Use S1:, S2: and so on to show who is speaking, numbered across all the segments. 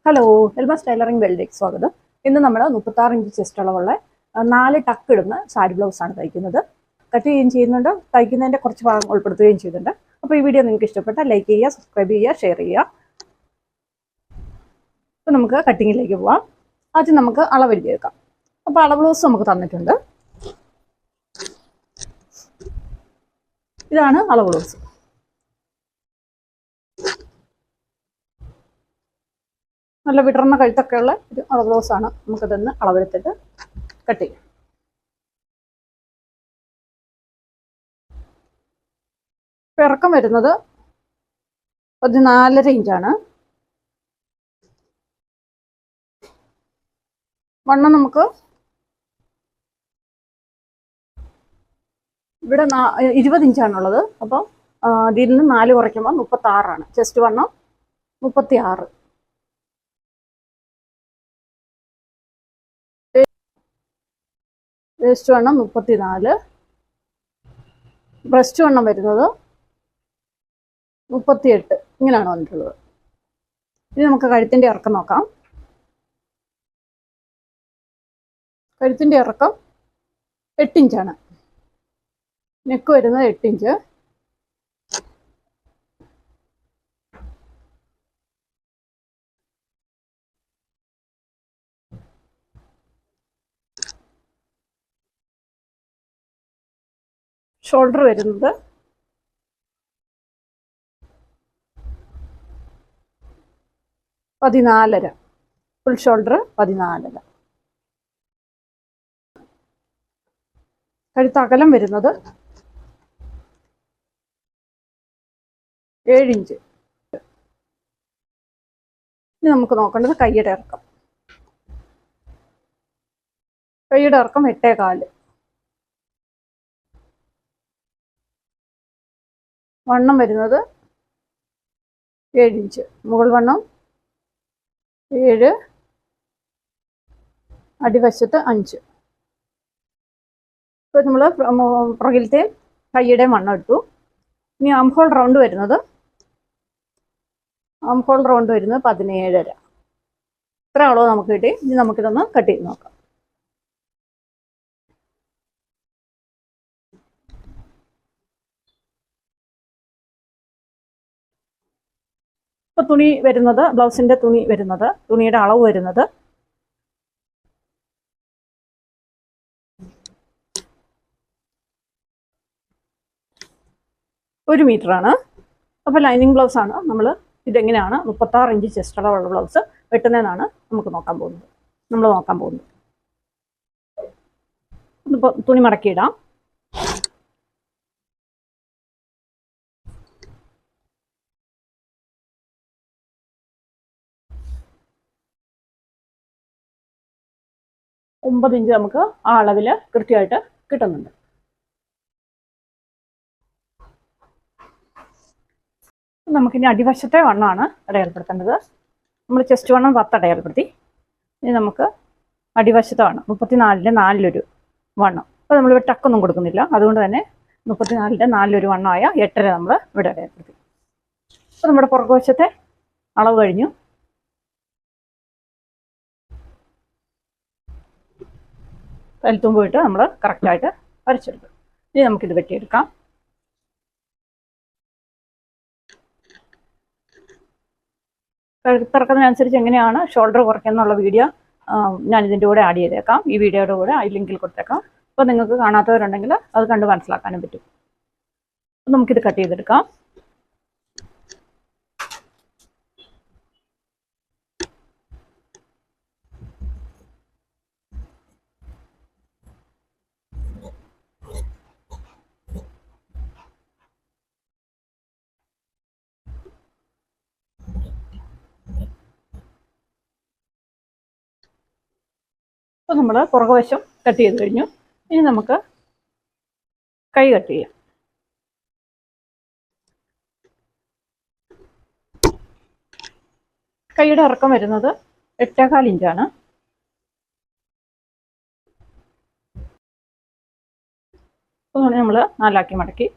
S1: Hello, എൽമാസ് tailoring വേൾഡിലേക്ക് സ്വാഗതം. ഇന്ന് നമ്മൾ 36 ഇഞ്ച് ചെസ്റ്റ് അളവുള്ള 4 ടക്ക് ഇടുന്ന സാരി ബ്ലൗസാണ് തയ്ക്കുന്നത്. കട്ട് ചെയ്യുകയും ചെയ്യുന്നുണ്ട്, തയ്ക്കുന്നതിൻ്റെ കുറച്ച് ഭാഗം ഉൾപ്പെടുത്തുകയും ചെയ്യുന്നുണ്ട്. അപ്പോൾ ഈ വീഡിയോ നിങ്ങൾക്ക് ഇഷ്ടപ്പെട്ടാൽ ലൈക്ക് ചെയ്യുക, സബ്സ്ക്രൈബ് ചെയ്യുക, ഷെയർ ചെയ്യുക. അപ്പോൾ നമുക്ക് കട്ടിങ്ങിലേക്ക് പോവാം. ആദ്യം നമുക്ക് അളവെഴുതിയേക്കാം. അപ്പോൾ അളവ് ബ്ലൗസ് നമുക്ക് തന്നിട്ടുണ്ട്. ഇതാണ് അളവ് ബ്ലൗസ്. നല്ല വിടർന്ന കഴുത്തൊക്കെ ഉള്ള ഒരു അളവ് ബ്ലൗസാണ്. നമുക്കതൊന്ന് അളവെടുത്തിട്ട് കട്ട് ചെയ്യാം. ഇറക്കം വരുന്നത് 14.5 ഇഞ്ചാണ്. വണ്ണം നമുക്ക് ഇവിടെ 20 ഇഞ്ചാണുള്ളത്. അപ്പം ഇതിൽ നിന്ന് 4 കുറയ്ക്കുമ്പോൾ 36 ചെസ്റ്റ് വണ്ണം 36. വേസ്റ്റ് വണ്ണം 34. ബ്രസ്റ്റ് വണ്ണം വരുന്നത് 38. ഇങ്ങനെയാണ് വന്നിട്ടുള്ളത്. ഇനി നമുക്ക് കഴുത്തിൻ്റെ ഇറക്കം നോക്കാം. കഴുത്തിൻ്റെ ഇറക്കം 8 ഇഞ്ചാണ്. നെക്ക് വരുന്നത് 8 ഇഞ്ച്. ഷോൾഡർ വരുന്നത് 14. Full shoulder 14. കഴുത്ത് അകലം വരുന്നത് 7 ഇഞ്ച്. ഇനി നമുക്ക് നോക്കേണ്ടത് കൈയുടെ ഇറക്കം. കൈയുടെ ഇറക്കം 8.25. വണ്ണം വരുന്നത് 7 ഇഞ്ച്. മുകൾ വണ്ണം 7, അടിവശത്ത് 5. ഇപ്പോൾ നമ്മൾ പുറകിലത്തെ കൈയുടെ വണ്ണം എടുത്തു. ഇനി ആം ഹോൾ റൗണ്ട് വരുന്നത് 17.5. ഇത്ര അളവ് നമുക്ക് കിട്ടി. ഇനി നമുക്കിതൊന്ന് കട്ട് ചെയ്ത് നോക്കാം. ഇപ്പോൾ തുണി വരുന്നത്, ബ്ലൗസിൻ്റെ തുണി വരുന്നത്, തുണിയുടെ അളവ് വരുന്നത് 1 മീറ്ററാണ്. അപ്പോൾ ലൈനിങ് ബ്ലൗസാണ്. നമ്മൾ ഇതെങ്ങനെയാണ് 36 ഇഞ്ച് ചെസ്റ്റ് അളവുള്ള ബ്ലൗസ് വെട്ടുന്നതെന്നാണ് നമ്മൾ നോക്കാൻ പോകുന്നത്. ഇപ്പോൾ തുണി മടക്കിയിടാം. ഒമ്പത് ഇഞ്ച് നമുക്ക് ആ അളവിൽ കൃത്യമായിട്ട് കിട്ടുന്നുണ്ട്. നമുക്കിനി അടിവശത്തെ വണ്ണമാണ് അടയാളപ്പെടുത്തേണ്ടത്. നമ്മൾ ചെസ്റ്റ് വണ്ണം 10 അടയാളപ്പെടുത്തി. ഇനി നമുക്ക് അടിവശത്തെ വണ്ണം 34ൻ്റെ 4 വണ്ണം. അപ്പോൾ നമ്മളിവിടെ ടക്കൊന്നും കൊടുക്കുന്നില്ല. അതുകൊണ്ട് തന്നെ 34ൻ്റെ 4 വണ്ണമായ 8.5 നമ്മൾ ഇവിടെ അടയാളപ്പെടുത്തി. അപ്പോൾ നമ്മുടെ പുറകുവശത്തെ അളവ് കഴിഞ്ഞു. കഴുത്തും പോയിട്ട് നമ്മൾ കറക്റ്റായിട്ട് വരച്ചെടുക്കും. ഇനി നമുക്കിത് വെട്ടിയെടുക്കാം. കഴുത്തിറക്കുന്നതിനനുസരിച്ച് എങ്ങനെയാണ് ഷോൾഡർ കുറയ്ക്കുന്നുള്ള വീഡിയോ ഞാൻ ഇതിൻ്റെ കൂടെ ആഡ് ചെയ്തേക്കാം. ഈ വീഡിയോയുടെ കൂടെ ഈ ലിങ്കിൽ കൊടുത്തേക്കാം. അപ്പോൾ നിങ്ങൾക്ക് കാണാത്തവരുണ്ടെങ്കിൽ അത് കണ്ട് മനസ്സിലാക്കാനും പറ്റും. അപ്പോൾ നമുക്കിത് കട്ട് ചെയ്തെടുക്കാം. അപ്പോൾ നമ്മൾ പുറകുവശം കട്ട് ചെയ്ത് കഴിഞ്ഞു. ഇനി നമുക്ക് കൈ കട്ട് ചെയ്യാം. കൈയുടെ ഇറക്കം വരുന്നത് 8.25 ഇഞ്ചാണ്. അപ്പോൾ നമ്മൾ 4 മടക്കി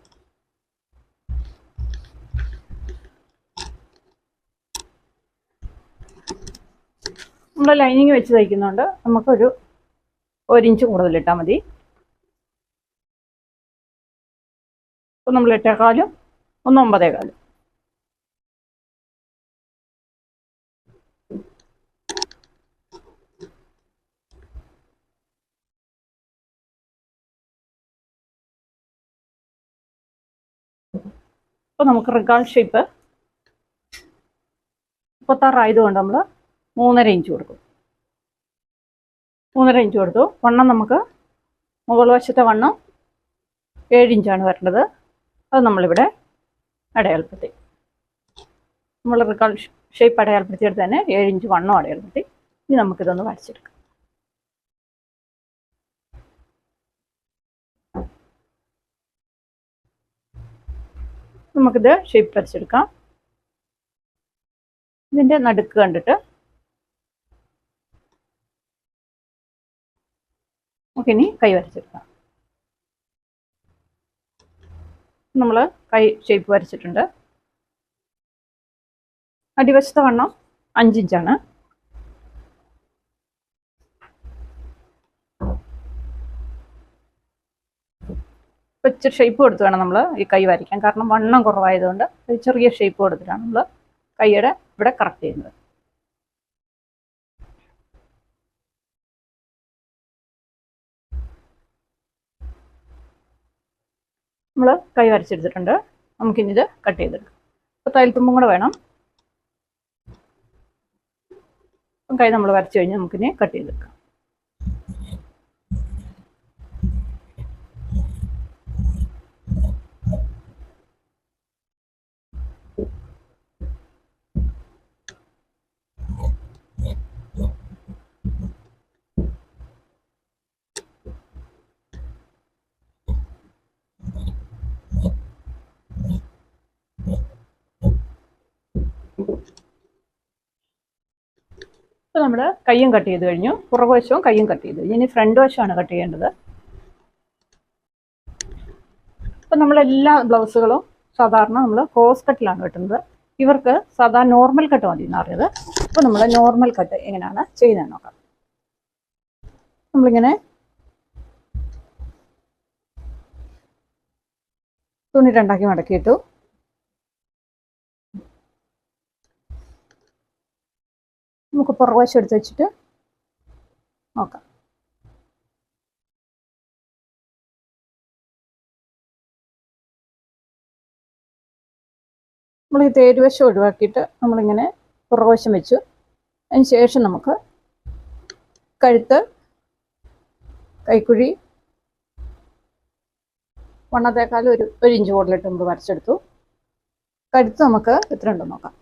S1: നമ്മൾ ലൈനിങ് വെച്ച് തയ്ക്കുന്നുണ്ട്, നമുക്കൊരു 1 ഇഞ്ച് കൂടുതലിട്ടാൽ മതി. അപ്പോൾ നമ്മൾ 8.25 1 9.25. അപ്പോൾ നമുക്ക് റിഗാൾ ഷേപ്പ് 36 ആയതുകൊണ്ട് നമ്മൾ 3.5 ഇഞ്ച് കൊടുക്കും. 3.5 ഇഞ്ച് കൊടുത്തു. വണ്ണം നമുക്ക് മുകൾ വശത്തെ വണ്ണം 7 ഇഞ്ചാണ് വരേണ്ടത്. അത് നമ്മളിവിടെ അടയാളപ്പെടുത്തി. നമ്മൾ റിഗാൾ ഷേപ്പ് അടയാളപ്പെടുത്തിയെടുത്ത് തന്നെ 7 ഇഞ്ച് വണ്ണം അടയാളപ്പെടുത്തി. ഇനി നമുക്കിതൊന്ന് വരച്ചെടുക്കാം. നമുക്കിത് ഷേപ്പ് വരച്ചെടുക്കാം. ഇതിൻ്റെ നടുക്ക് കണ്ടിട്ട് നമുക്കിനി കൈ വരച്ചെടുക്കാം. നമ്മൾ കൈ ഷേപ്പ് വരച്ചിട്ടുണ്ട്. അടിവശത്തെ വണ്ണം 5 ഇഞ്ചാണ്. ഇച്ചിരി ഷേപ്പ് കൊടുത്ത് വേണം നമ്മൾ ഈ കൈ വരയ്ക്കാൻ. കാരണം വണ്ണം കുറവായതുകൊണ്ട് ഒരു ചെറിയ ഷേപ്പ് കൊടുത്തിട്ടാണ് നമ്മൾ കൈയുടെ ഇവിടെ കറക്റ്റ് ചെയ്യുന്നത്. നമ്മൾ കൈ വരച്ചെടുത്തിട്ടുണ്ട്. നമുക്കിനി ഇത് കട്ട് ചെയ്തെടുക്കാം. അപ്പോൾ തയ്യൽത്തുമ്പും കൂടെ വേണം. കൈ നമ്മൾ വരച്ചു കഴിഞ്ഞ് നമുക്കിനി കട്ട് ചെയ്തെടുക്കാം. ഇപ്പോൾ നമ്മൾ കയ്യും കട്ട് ചെയ്ത് കഴിഞ്ഞു. പുറകുവശവും കയ്യും കട്ട് ചെയ്തു. ഇനി ഫ്രണ്ട് വശമാണ് കട്ട് ചെയ്യേണ്ടത്. ഇപ്പം നമ്മളെല്ലാ ബ്ലൗസുകളും സാധാരണ നമ്മൾ ക്രോസ് കട്ടിലാണ് വെട്ടുന്നത്. ഇവർക്ക് സാധാരണ നോർമൽ കട്ട് മതി എന്നറിയത്. അപ്പോൾ നമ്മൾ നോർമൽ കട്ട് എങ്ങനെയാണ് ചെയ്യുന്നതെന്ന് നോക്കാം. നമ്മളിങ്ങനെ തുണി രണ്ടാക്കി മടക്കിയിട്ടു. നമുക്ക് പുറകുവശം എടുത്ത് വെച്ചിട്ട് നോക്കാം. നമ്മൾ ഈ തേരുവശം ഒഴിവാക്കിയിട്ട് നമ്മളിങ്ങനെ പുറകുവശം വെച്ചു. അതിന് ശേഷം നമുക്ക് കഴുത്ത്, കൈക്കുഴി വണ്ണത്തേക്കാൾ ഒരു ഇഞ്ച് കൂടുതലിട്ട് നമ്മൾ വരച്ചെടുത്തു. കഴുത്ത് നമുക്ക് എത്ര ഉണ്ടെന്ന് നോക്കാം.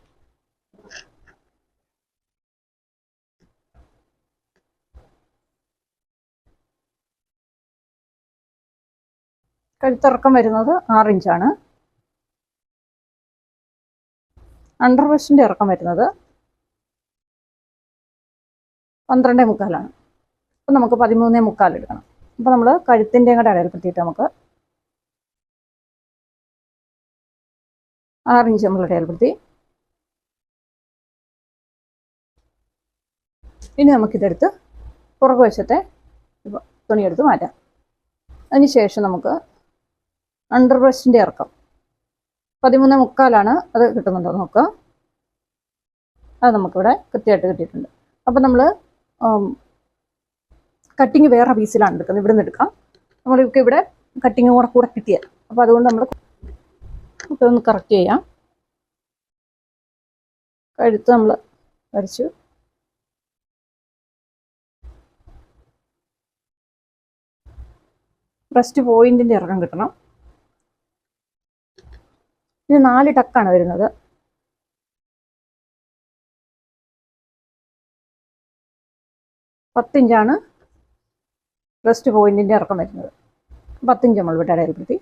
S1: കഴുത്തിറക്കം വരുന്നത് 6 ഇഞ്ചാണ്. അണ്ടർവെസ്റ്റിൻ്റെ ഇറക്കം വരുന്നത് 12.25. അപ്പം നമുക്ക് 13.25 എടുക്കണം. അപ്പോൾ നമ്മൾ കഴുത്തിൻ്റെയും കൂടെ അടയാളപ്പെടുത്തിയിട്ട് നമുക്ക് 6 ഇഞ്ച് നമ്മൾ അടയാളപ്പെടുത്തി. ഇനി നമുക്കിതെടുത്ത് പുറകുവശത്തെ തുണിയെടുത്ത് മാറ്റാം. അതിന് ശേഷം നമുക്ക് അണ്ടർവെസ്റ്റിൻ്റെ ഇറക്കം 13.25 അത് കിട്ടുന്നുണ്ടോ നോക്കുക. അത് നമുക്കിവിടെ കൃത്യമായിട്ട് കിട്ടിയിട്ടുണ്ട്. അപ്പം നമ്മൾ കട്ടിങ് വേറെ പീസിലാണ് എടുക്കുന്നത്. ഇവിടെ നിന്ന് എടുക്കാം. നമ്മൾക്ക് ഇവിടെ കട്ടിങ് കൂടെ കിട്ടിയാൽ, അപ്പോൾ അതുകൊണ്ട് നമ്മൾ ഇതൊന്ന് കറക്റ്റ് ചെയ്യാം. കഴുത്ത് നമ്മൾ വരച്ചു. ബ്രസ്റ്റ് പോയിന്റിൻ്റെ ഇറക്കം കിട്ടണം. ഇത് 4 ടക്കാണ് വരുന്നത്. പത്തിഞ്ചാണ് ബ്രസ്റ്റ് പോയിന്റിൻ്റെ ഇറക്കം വരുന്നത്. 10 ഇഞ്ച് നമ്മൾ ഇവിടെ അടയാളപ്പെടുത്തി.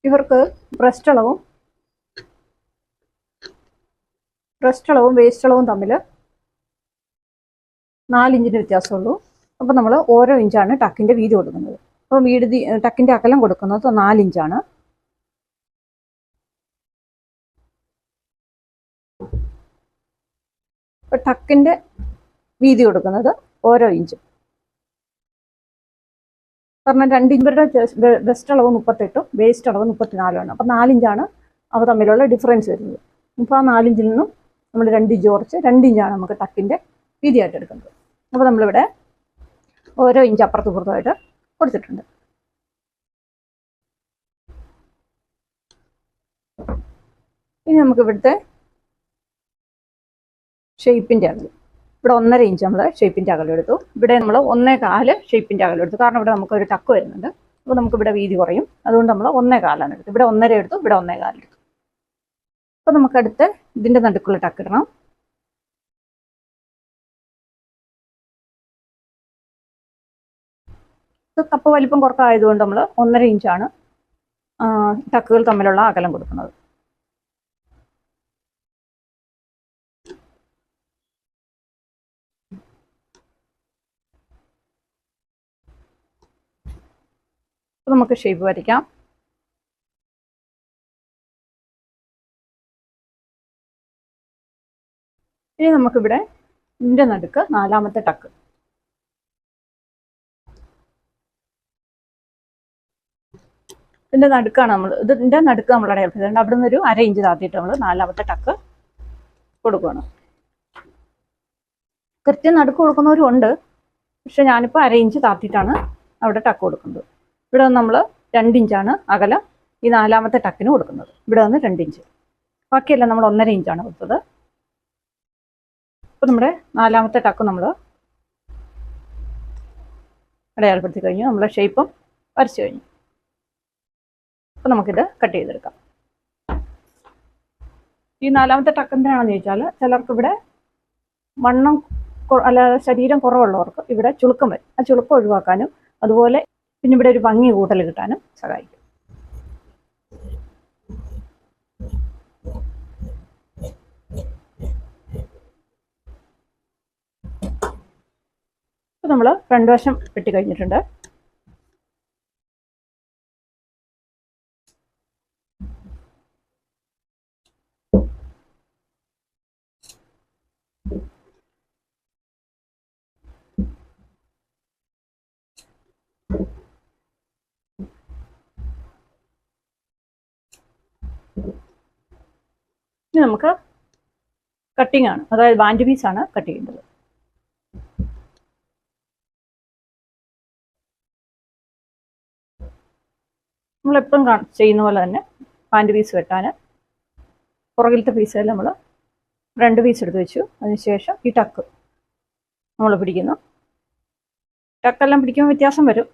S1: ഇവർക്ക് ബ്രസ്റ്റ് അളവും വേസ്റ്റ് അളവും തമ്മിൽ 4 ഇഞ്ചിൻ്റെ വ്യത്യാസമുള്ളൂ. അപ്പോൾ നമ്മൾ ഓരോ ഇഞ്ചാണ് ടക്കിൻ്റെ വീതി കൊടുക്കുന്നത്. അപ്പോൾ ടക്കിൻ്റെ അകലം കൊടുക്കുന്നത് 4 ഇഞ്ചാണ്. ഇപ്പോൾ ടക്കിൻ്റെ വീതി കൊടുക്കുന്നത് ഓരോ ഇഞ്ചും. കാരണം 2 ഇഞ്ചിൻ്റെ ബെസ്റ്റ് അളവ് 38ഉം വേസ്റ്റ് അളവ് 34ആണ്. അപ്പോൾ 4 ഇഞ്ചാണ് അവ തമ്മിലുള്ള ഡിഫറൻസ് വരുന്നത്. ഇപ്പോൾ ആ 4 ഇഞ്ചിൽ നിന്നും നമ്മൾ 2 ഇഞ്ച് കുറച്ച് 2 ഇഞ്ചാണ് നമുക്ക് ടക്കിൻ്റെ വീതിയായിട്ട് എടുക്കുന്നത്. അപ്പോൾ നമ്മളിവിടെ ഓരോ ഇഞ്ച് അപ്പുറത്തും ഇപ്പുറത്തുമായിട്ട് കൊടുത്തിട്ടുണ്ട്. ഇനി നമുക്ക് ഇവിടുത്തെ ഷേപ്പിൻ്റെ അകലം, ഇവിടെ 1.5 ഇഞ്ച് നമ്മൾ ഷേപ്പിൻ്റെ അകലം എടുത്തു. ഇവിടെ നമ്മൾ 1.25 ഷേപ്പിൻ്റെ അകലം എടുത്തു. കാരണം ഇവിടെ നമുക്കൊരു ടക്ക് വരുന്നുണ്ട്. അപ്പോൾ നമുക്ക് ഇവിടെ വീതി കുറയും. അതുകൊണ്ട് നമ്മൾ 1.25 എടുത്തു. ഇവിടെ 1.5 എടുത്തു, ഇവിടെ 1.25 എടുത്തു. അപ്പോൾ നമുക്കടുത്ത് ഇതിൻ്റെ നടുക്കുള്ള ടക്ക് ഇടണം. കപ്പ് വലിപ്പം കുറവായതുകൊണ്ട് നമ്മൾ 1.5 ഇഞ്ചാണ് ടക്കുകൾ തമ്മിലുള്ള അകലം കൊടുക്കുന്നത്. നമുക്ക് ഷേപ്പ് വരയ്ക്കാം. ഇനി നമുക്കിവിടെ ഇതിൻ്റെ നടുക്ക് 4ാമത്തെ ടക്ക്, ഇതിൻ്റെ നടുക്കാണ് ഇതിൻ്റെ നടുക്ക് നമ്മൾ അടയാളപ്പെടുത്തുന്നത്. അവിടെ നിന്നൊരു 1/2 ഇഞ്ച് താത്തിയിട്ട് നമ്മൾ 4ാമത്തെ ടക്ക് കൊടുക്കുകയാണ്. കൃത്യം നടുക്ക് കൊടുക്കുന്നവരും ഉണ്ട്. പക്ഷെ ഞാനിപ്പോൾ 1/2 ഇഞ്ച് താത്തിയിട്ടാണ് അവിടെ ടക്ക് കൊടുക്കുന്നത്. ഇവിടെ നിന്ന് നമ്മൾ 2 ഇഞ്ചാണ് അകലം ഈ 4ാമത്തെ ടക്കിന് കൊടുക്കുന്നത്. ഇവിടെ നിന്ന് 2 ഇഞ്ച്, ബാക്കിയെല്ലാം നമ്മൾ 1.5 ഇഞ്ചാണ് കൊടുത്തത്. അപ്പോൾ നമ്മുടെ 4ാമത്തെ ടക്ക് നമ്മൾ അടയാളപ്പെടുത്തി കഴിഞ്ഞു. നമ്മളെ ഷേപ്പും വരച്ചു കഴിഞ്ഞു. അപ്പോൾ നമുക്കിത് കട്ട് ചെയ്തെടുക്കാം. ഈ 4ാമത്തെ ടക്ക് എന്തിനാണെന്ന് ചോദിച്ചാൽ, ചിലർക്ക് ഇവിടെ വണ്ണം അല്ലാതെ ശരീരം കുറവുള്ളവർക്ക് ഇവിടെ ചുളുക്കം വരും. ആ ചുളുക്കം ഒഴിവാക്കാനും അതുപോലെ പിന്നെ ഇവിടെ ഒരു ഭംഗി കൂട്ടൽ കിട്ടാനും സഹായിക്കും. ഇപ്പോൾ നമ്മൾ ഫ്രണ്ട് വശം വെട്ടി കഴിഞ്ഞിട്ടുണ്ട്. ഇനി നമുക്ക് കട്ടിംഗ് ആണ്, അതായത് ബാൻഡ് പീസാണ് കട്ട് ചെയ്യേണ്ടത്. നമ്മളെപ്പോഴും ചെയ്യുന്ന പോലെ തന്നെ ബാൻഡ് പീസ് വെട്ടാൻ പുറകിലത്തെ പീസിൽ നമ്മൾ 2 പീസ് എടുത്ത് വെച്ചു. അതിനുശേഷം ഈ ടക്ക് നമ്മൾ പിടിക്കുന്നു. ടക്കെല്ലാം പിടിക്കുമ്പോൾ വ്യത്യാസം വരും.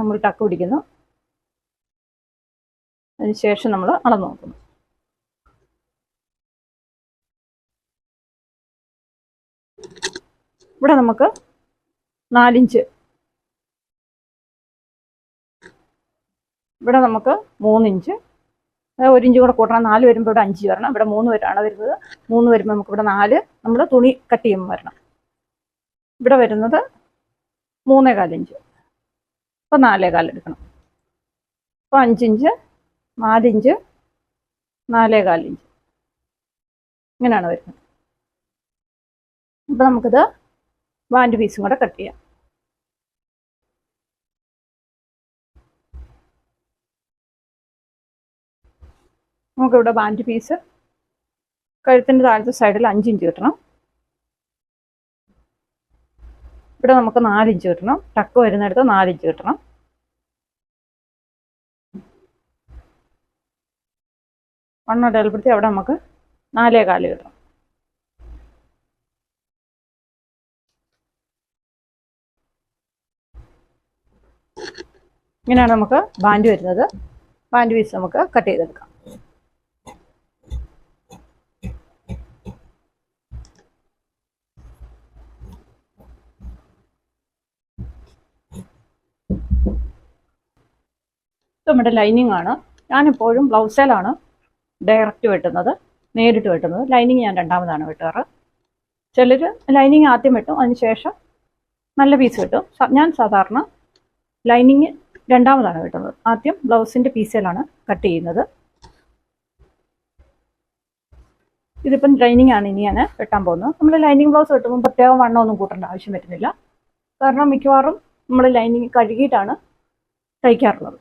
S1: നമ്മൾ ടക്ക് പിടിക്കുന്നു. അതിനുശേഷം നമ്മൾ അളന്ന് നോക്കുന്നു. ഇവിടെ നമുക്ക് 4 ഇഞ്ച്, ഇവിടെ നമുക്ക് 3 ഇഞ്ച്, 1 ഇഞ്ച് കൂടെ കൂട്ടണം. 4 വരുമ്പോൾ ഇവിടെ 5 വരണം. ഇവിടെ 3 വരാണ് വരുന്നത്. 3 വരുമ്പോൾ നമുക്ക് ഇവിടെ 4 നമ്മൾ തുണി കട്ട് ചെയ്യുമ്പോൾ വരണം. ഇവിടെ വരുന്നത് 3.25 ഇഞ്ച്. അപ്പോൾ 4.25 എടുക്കണം. അപ്പോൾ 5 ഇഞ്ച്, 4 ഇഞ്ച്, 4.25 ഇഞ്ച് ഇങ്ങനെയാണ് വരുന്നത്. അപ്പോൾ നമുക്കിത് ബാൻഡ് പീസും കൂടെ കട്ട് ചെയ്യാം. നമുക്കിവിടെ ബാൻഡ് പീസ് കഴുത്തിൻ്റെ താഴത്തെ സൈഡിൽ 5 ഇഞ്ച് കിട്ടണം. ഇവിടെ നമുക്ക് 4 ഇഞ്ച് കിട്ടണം. ടക്ക് വരുന്നിടത്ത് 4 ഇഞ്ച് കിട്ടണം. വണ്ണം അടയാളപ്പെടുത്തി അവിടെ നമുക്ക് 4.25 കിട്ടണം. ഇങ്ങനെയാണ് നമുക്ക് ബാൻഡ് വരുന്നത്. ബാൻഡ് പീസ് നമുക്ക് കട്ട് ചെയ്തെടുക്കാം. നമ്മുടെ ലൈനിങ് ആണ്. ഞാനെപ്പോഴും ബ്ലൗസേലാണ് ഡയറക്റ്റ് വെട്ടുന്നത്, നേരിട്ട് വെട്ടുന്നത്. ലൈനിങ് ഞാൻ 2ാമതാണ് വെട്ടാറ്. ചിലർ ലൈനിങ് ആദ്യം വെട്ടും, അതിനുശേഷം നല്ല പീസ് വെട്ടും. ഞാൻ സാധാരണ ലൈനിങ് 2ാമതാണ് വെട്ടുന്നത്. ആദ്യം ബ്ലൗസിൻ്റെ പീസിലാണ് കട്ട് ചെയ്യുന്നത്. ഇതിപ്പം ലൈനിങ് ആണ് ഇനി ഞാൻ വെട്ടാൻ പോകുന്നത്. നമ്മൾ ലൈനിങ് ബ്ലൗസ് വെട്ടുമ്പോൾ പ്രത്യേകം വണ്ണമൊന്നും കൂട്ടേണ്ട ആവശ്യം വരുന്നില്ല. കാരണം മിക്കവാറും നമ്മൾ ലൈനിങ് കഴുകിയിട്ടാണ് തയ്ക്കാറുള്ളത്.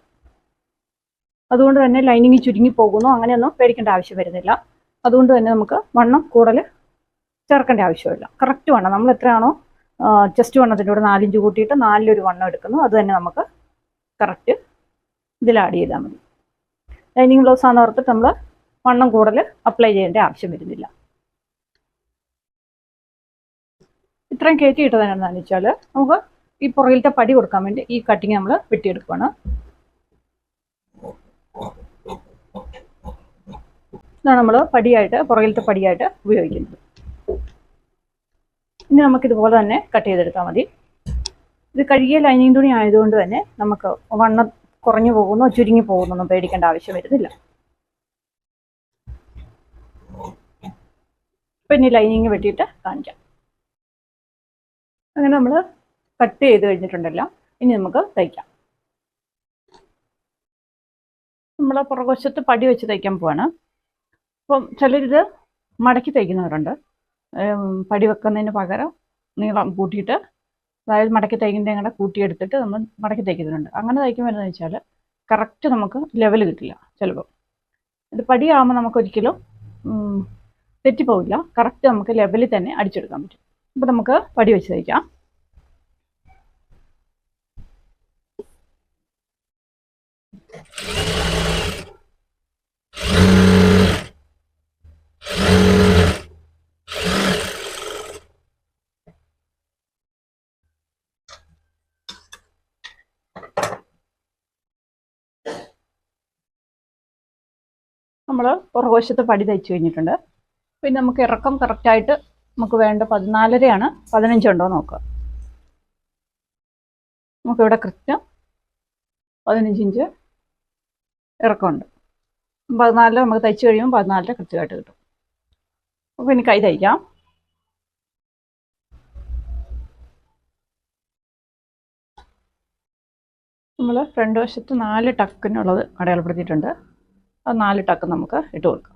S1: അതുകൊണ്ട് തന്നെ ലൈനിങ് ചുരുങ്ങി പോകുന്നു അങ്ങനെയൊന്നും പേടിക്കേണ്ട ആവശ്യം വരുന്നില്ല. അതുകൊണ്ട് തന്നെ നമുക്ക് വണ്ണം കൂടുതൽ ചേർക്കേണ്ട ആവശ്യമില്ല. കറക്റ്റ് വണ്ണം നമ്മൾ എത്രയാണോ ചെസ്റ്റ് വണ്ണത്തിൻ്റെ കൂടെ 4 ഇഞ്ച് കൂട്ടിയിട്ട് 4 വണ്ണം എടുക്കുന്നു, അത് തന്നെ നമുക്ക് കറക്റ്റ് ഇതിൽ ആഡ് ചെയ്താൽ മതി. ലൈനിങ് ബ്ലൗസ് ആണെന്ന് ഓർത്തിട്ട് നമ്മൾ വണ്ണം കൂടുതൽ അപ്ലൈ ചെയ്യേണ്ട ആവശ്യം വരുന്നില്ല. ഇത്രയും കയറ്റിയിട്ടത് എന്താണെന്ന് വെച്ചാൽ നമുക്ക് ഈ പുറകിലത്തെ പടി കൊടുക്കാൻ വേണ്ടി ഈ കട്ടിങ് നമ്മൾ വെട്ടിയെടുക്കുകയാണ്. ഇതാണ് നമ്മൾ പടിയായിട്ട് പുറകിലത്തെ പടിയായിട്ട് ഉപയോഗിക്കുന്നത്. ഇനി നമുക്കിതുപോലെ തന്നെ കട്ട് ചെയ്തെടുത്താൽ മതി. ഇത് കഴുകിയ ലൈനിങ് തുണി ആയതുകൊണ്ട് തന്നെ നമുക്ക് വണ്ണം കുറഞ്ഞു പോകുന്നോ ചുരുങ്ങി പോകുന്നൊന്നും പേടിക്കേണ്ട ആവശ്യം വരുന്നില്ല. പിന്നെ ലൈനിങ് വെട്ടിയിട്ട് കാണിക്കാം. അങ്ങനെ നമ്മൾ കട്ട് ചെയ്ത് കഴിഞ്ഞിട്ടുണ്ടല്ലോ. ഇനി നമുക്ക് തയ്ക്കാം. നമ്മൾ പുറകുവശത്ത് പടി വെച്ച് തയ്ക്കാൻ പോവാണ്. അപ്പം ചിലരിത് മടക്കി തയ്ക്കുന്നവരുണ്ട്. പടി വെക്കുന്നതിന് പകരം നീളം കൂട്ടിയിട്ട്, അതായത് മടക്കി തയ്ക്കുന്നതിൻ്റെ കൂടെ കൂട്ടിയെടുത്തിട്ട് നമ്മൾ മടക്കി തയ്ക്കുന്നുണ്ട്. അങ്ങനെ തയ്ക്കുമ്പോൾ വെച്ചാൽ കറക്റ്റ് നമുക്ക് ലെവൽ കിട്ടില്ല ചിലപ്പോൾ. ഇത് പടിയാകുമ്പോൾ നമുക്കൊരിക്കലും തെറ്റിപ്പോവില്ല. കറക്റ്റ് നമുക്ക് ലെവലിൽ തന്നെ അടിച്ചെടുക്കാൻ പറ്റും. അപ്പോൾ നമുക്ക് പടി വെച്ച് തയ്ക്കാം. നമ്മൾ പുറകുവശത്ത് പടി തയ്ച്ചു കഴിഞ്ഞിട്ടുണ്ട്. പിന്നെ നമുക്ക് ഇറക്കം കറക്റ്റായിട്ട് നമുക്ക് വേണ്ട 14.5 15 ഉണ്ടോ നോക്കുക. നമുക്കിവിടെ കൃത്യം 15 ഇഞ്ച് ഇറക്കമുണ്ട്. 14 നമുക്ക് തയ്ച്ചു കഴിയുമ്പോൾ 14 കൃത്യമായിട്ട് കിട്ടും. അപ്പോൾ ഇനി കൈ തയ്ക്കാം. നമ്മൾ ഫ്രണ്ട് വശത്ത് 4 ടക്കിനുള്ളത് അടയാളപ്പെടുത്തിയിട്ടുണ്ട്. അത് 4 ടക്ക് നമുക്ക് ഇട്ട് കൊടുക്കാം.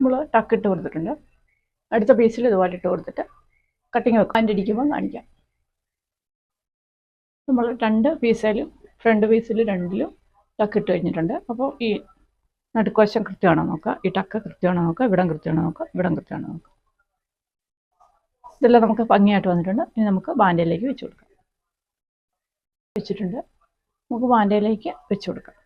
S1: നമ്മൾ ടക്കിട്ട് കൊടുത്തിട്ടുണ്ട്. അടുത്ത പീസിൽ ഇതുപോലെ ഇട്ട് കൊടുത്തിട്ട് കട്ടിങ് വെക്കാം. അതിൻ്റെ ഇടിക്കുമ്പോൾ കാണിക്കാം. നമ്മൾ 2 പീസിലും ഫ്രണ്ട് പീസിൽ 2ലും ടക്കിട്ട് കഴിഞ്ഞിട്ടുണ്ട്. അപ്പോൾ ഈ നടുക്കുവശം കൃത്യമാണോ നോക്കുക, ഈ ടക്ക് കൃത്യമാണോ നോക്കുക, ഇവിടം കൃത്യമാണോ നോക്കുക, ഇവിടം കൃത്യമാണോ നോക്കുക. ഇതെല്ലാം നമുക്ക് ഭംഗിയായിട്ട് വന്നിട്ടുണ്ട്. ഇനി നമുക്ക് ബാൻഡയിലേക്ക് വെച്ച് കൊടുക്കാം. വെച്ചിട്ടുണ്ട്. നമുക്ക് ബാൻഡയിലേക്ക് വെച്ച് കൊടുക്കാം.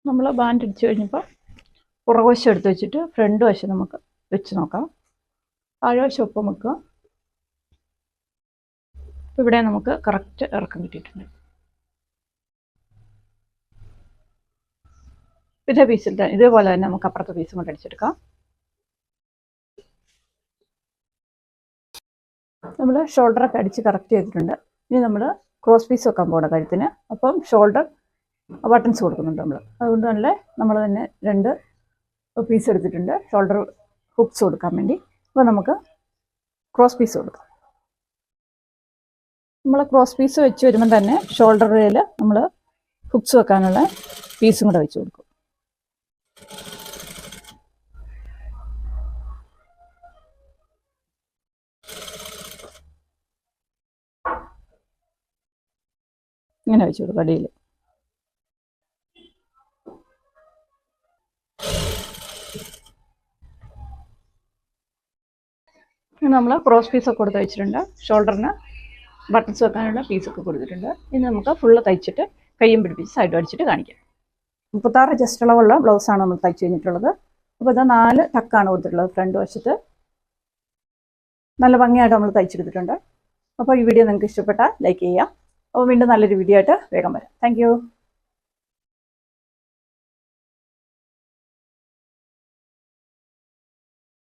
S1: നമ്മൾ ബാൻഡ് അടിച്ചു കഴിഞ്ഞപ്പോൾ പുറകുവശം എടുത്ത് വെച്ചിട്ട് ഫ്രണ്ട് വശം നമുക്ക് വെച്ച് നോക്കാം. താഴ്വശം ഒപ്പം വെക്കുക. ഇവിടെ നമുക്ക് കറക്റ്റ് ഇറക്കം കിട്ടിയിട്ടുണ്ട്. പിന്നെ പീസിൽ ഇതേപോലെ തന്നെ നമുക്ക് അപ്പുറത്തെ പീസും കൊണ്ട് അടിച്ചെടുക്കാം. നമ്മൾ ഷോൾഡറൊക്കെ അടിച്ച് കറക്റ്റ് ചെയ്തിട്ടുണ്ട്. ഇനി നമ്മൾ ക്രോസ് പീസ് വെക്കാൻ പോകണം കഴുത്തിന്. അപ്പം ഷോൾഡർ ബട്ടൺസ് കൊടുക്കുന്നുണ്ട് നമ്മൾ. അതുകൊണ്ട് നമ്മൾ തന്നെ 2 പീസ് എടുത്തിട്ടുണ്ട് ഷോൾഡർ ഹുക്സ് കൊടുക്കാൻ വേണ്ടി. അപ്പോൾ നമുക്ക് ക്രോസ് പീസ് കൊടുക്കാം. നമ്മൾ ക്രോസ് പീസ് വെച്ച് വരുമ്പം തന്നെ ഷോൾഡറിൽ നമ്മൾ ഹുക്സ് വെക്കാനുള്ള പീസും കൂടെ വെച്ച് കൊടുക്കും. ഇങ്ങനെ വെച്ച് കൊടുക്കും അടിയിൽ. നമ്മൾ ക്രോസ് പീസൊക്കെ കൊടുത്ത് വെച്ചിട്ടുണ്ട്. ഷോൾഡറിന് ബട്ടൺസ് വെക്കാനുള്ള പീസൊക്കെ കൊടുത്തിട്ടുണ്ട്. ഇനി നമുക്ക് ഫുള്ള് തയ്ച്ചിട്ട് കയ്യും പിടിപ്പിച്ച് സൈഡ് അടിച്ചിട്ട് കാണിക്കാം. 36 ചെസ്റ്റ് അളവുള്ള ബ്ലൗസാണ് നമ്മൾ തയ്ച്ച് കഴിഞ്ഞിട്ടുള്ളത്. അപ്പോൾ ഇത് 4 ടക്കാണ് കൊടുത്തിട്ടുള്ളത് ഫ്രണ്ട് വശത്ത്. നല്ല ഭംഗിയായിട്ട് നമ്മൾ തയ്ച്ചെടുത്തിട്ടുണ്ട്. അപ്പോൾ ഈ വീഡിയോ നിങ്ങൾക്ക് ഇഷ്ടപ്പെട്ടാൽ ലൈക്ക് ചെയ്യുക. അപ്പോൾ വീണ്ടും നല്ലൊരു വീഡിയോ ആയിട്ട് വേഗം വരാം. താങ്ക്